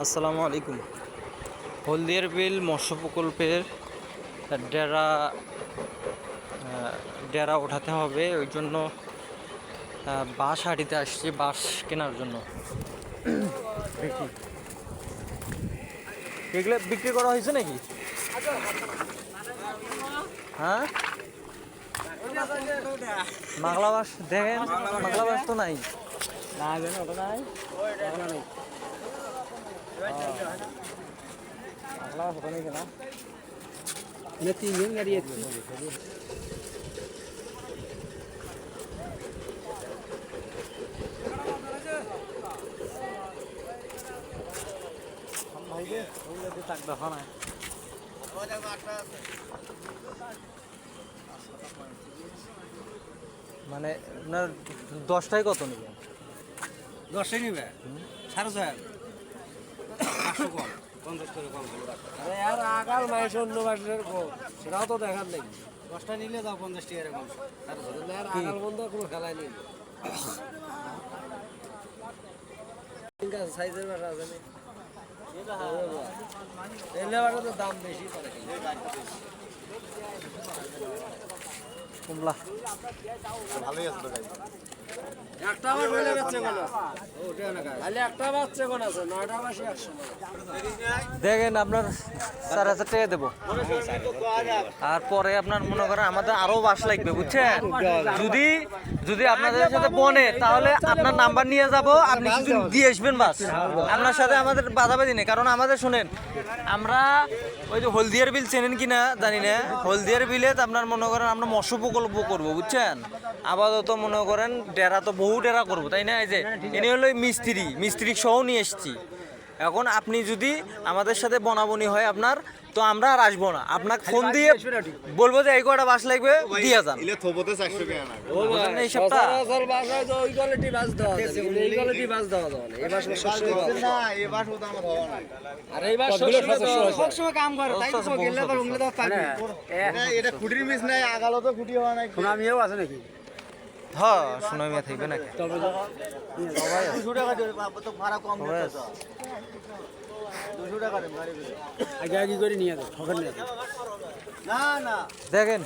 আসসালামু আলাইকুম। হলদিয়ার বিল মৎস্য প্রকল্পের ডেরা ডেরা ওঠাতে হবে, ওই জন্য বাঁশ হাঁটিতে আসছি বাঁশ কেনার জন্য। এগুলো বিক্রি করা হয়েছে নাকি? হ্যাঁ, মাগলা বাঁশ দেখেন, মাগলা বাঁশ তো নাই। তিনজন গাড়ি আছে। মানে আপনার 10টায় কত নেবেন? 10টাই নিবে 6,500 কম 50 করে কম। আরে আর আগাল মাইস অন্য বাসের কম, সেটাও তো দেখার নেই। 10টা নিলে দাও 50 টাকা এরকম। আর আগাল বন্ধ কোনো খেলায় নেই। সাইজের বাসা আছে না, এলে বাসা তো দাম বেশি পড়ে। কুমলা ভালোই আছে তো গাড়ি। একটা বাস হইলে যাচ্ছে কোন ওটা না গাড়ি, খালি একটা বাচ্চা কোন আছে, 9টা বাসই 100 দেখেন, আপনার 4,000 টাকা দেবো। আর পরে আপনার মনে করেন আমাদের আরো বাস লাগবে, বুঝছেন? যদি যদি আপনাদের সাথে বনে, তাহলে আপনার নাম্বার নিয়ে যাব, আপনি শুধু দিয়ে আসবেন বাস। আপনার সাথে আমাদের বাধাবাধি নেই, কারণ আমাদের শোনেন, আমরা ওই যে হলদিয়ার বিল চেনেন কিনা জানি না, হলদিয়ার বিলে আপনার মনে করেন আমরা মৎস্য প্রকল্প করবো, বুঝছেন? আপাতত মনে করেন ডেরা তো বহু ডেরা করবো, তাই না? এই যে এনে হলো মিস্ত্রি সহ নিয়ে এসছি। এখন আপনি যদি আমাদের সাথে বনাবনি হয় আপনার, তো আমরা আর আসবো না, আপনাকে ফোন দিয়ে বলবো যে এই কটা বাস লাগবে, দিয়ে যান। ইলে থবতে 400 টাকা না। বুঝলেন এই সবটা? সচরাচর বাসায় তো ওই কোয়ালিটি বাস দেওয়া যায়, কিন্তু এই কোয়ালিটি বাস দেওয়া যায় না। এই বাস সবসময় দেওয়া যায়। না, এই বাস ওটা আমার হওয়া নাই। আর এই বাস সবসময় কাম করে, তাই তো গেলে পর উংলে দাও পানি। এটা খুঁটির মিস নাই, আগালো তো খুঁটি হওয়া নাই। সুনামিও আছে নাকি? হ্যাঁ, শোনা মিয়া থাকবে নাকি? 200 টাকা দিও, বাবা তো ভাড়া কম দিতে তো। 200 টাকা দেন গাড়ি করে। আগে আগে করে নিয়ে যাও, ঠকেন নিয়ে যাও। না না দেখেন